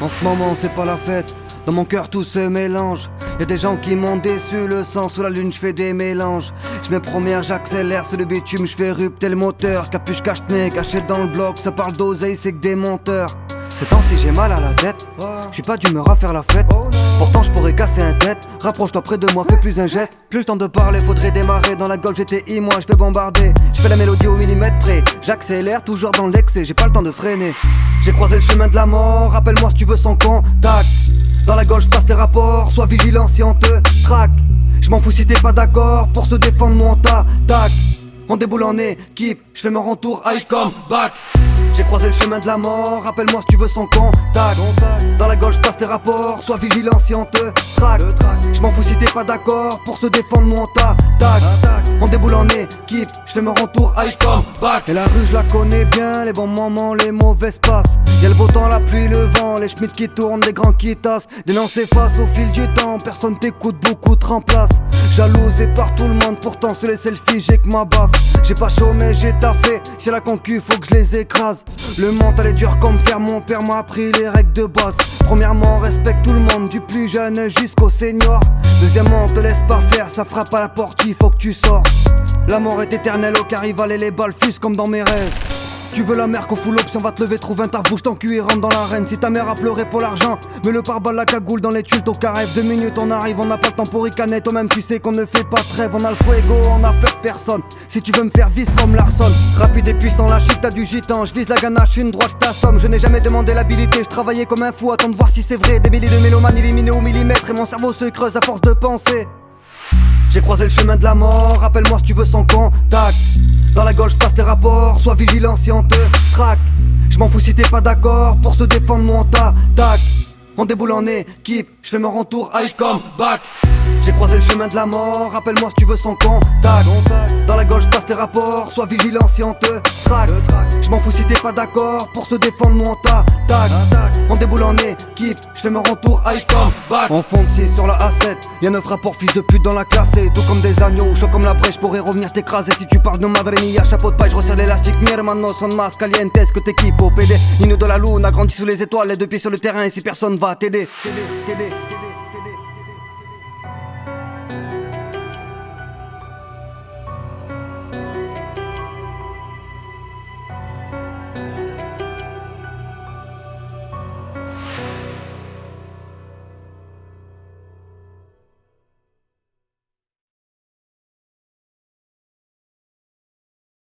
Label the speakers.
Speaker 1: En ce moment c'est pas la fête, dans mon cœur tout se mélange. Y'a des gens qui m'ont déçu, le sang sous la lune, j'fais des mélanges. J'mets première, j'accélère, sur le bitume, j'fais rupter le moteur. Capuche cache-nez, caché dans le bloc, ça parle d'oseille, c'est que des menteurs. Ces temps-ci j'ai mal à la tête, j'suis pas d'humeur à faire la fête. Pourtant j'pourrais casser un tête, rapproche-toi près de moi, fais plus un geste. Plus le temps de parler, faudrait démarrer. Dans la Golf GTI, moi j'vais bombarder. J'fais la mélodie au millimètre près, j'accélère toujours dans l'excès, j'ai pas le temps de freiner. J'ai croisé le chemin de la mort, rappelle-moi si tu veux sans contact. Dans la Golf j'passe tes rapports, sois vigilant si on te traque. J'm'en fous si t'es pas d'accord, pour se défendre nous on t'attaque. On déboule en équipe, j'fais mon retour, I come back. J'ai croisé le chemin de la mort, rappelle-moi si tu veux sans contact. Dans la Golf j'passe tes rapports, sois vigilant si on te traque. J'm'en fous si t'es pas d'accord, pour se défendre nous on t'attaque. On déboule en équipe, j'fais mon retour, I come back. Et la rue je la connais bien, les bons moments, les mauvaises passes. Y'a le beau temps, la pluie, le vent, les schmitts qui tournent, les grands qui tassent. Des noms s'effacent au fil du temps, personne t'écoute, beaucoup te remplacent. Jalousé par tout le monde, pourtant sur les selfies j'ai que ma baffe. J'ai pas chaud mais j'ai taffé, si la concu faut que je les écrase. Le mental est dur comme fer, mon père m'a appris les règles de base. Premièrement, respecte tout le monde, du plus jeune jusqu'au senior. Deuxièmement, te laisse pas faire, ça frappe à la porte, il faut que tu sors. La mort est éternelle, au carrival et les balles fusent comme dans mes rêves. Tu veux la mer qu'on fout l'option, va te lever, trouve un taf, bouge ton cul et rentre dans l'arène. Si ta mère a pleuré pour l'argent, mets le pare-balles, la cagoule dans les tuiles, au carré. 2 minutes on arrive, on n'a pas le temps pour ricaner. Toi-même tu sais qu'on ne fait pas de trêve, on a le fuego, on a peur de personne. Si tu veux me faire vise comme Larson, rapide et puissant, la chic t'as du gitan. Je vise la ganache, une droite j't'assomme. Je n'ai jamais demandé l'habilité, je travaillais comme un fou, attends de voir si c'est vrai. Des milliers de mélomanes éliminés au millimètre et mon cerveau se creuse à force de penser. J'ai croisé le chemin de la mort, rappelle-moi si tu veux sans contact. Dans la Golf j'passe tes rapports, sois vigilant si on te traque. J'm'en fous si t'es pas d'accord, pour se défendre nous on t'attaque. On déboule en équipe, j'fais mon retour, I come back. J'ai croisé le chemin de la mort, rappelle-moi si tu veux sans contact. Dans la Golf j'passe tes rapports, sois vigilant si on te traque. J'm'en fous si t'es pas d'accord, pour se défendre nous on t'attaque. On déboule en équipe, j'fais mon retour, I come back. On fonde 6 sur la A7, y'a 9 rapports fils de pute dans la classe. Et tout comme des agneaux, chaud comme la brèche, pourrais revenir t'écraser. Si tu parles de madre mia, chapeau de paille, je resserre l'élastique. Mi hermano son más calientes que t'équipe au PD. Nino de la lune a grandi sous les étoiles, les 2 pieds sur le terrain et si personne va t'aider.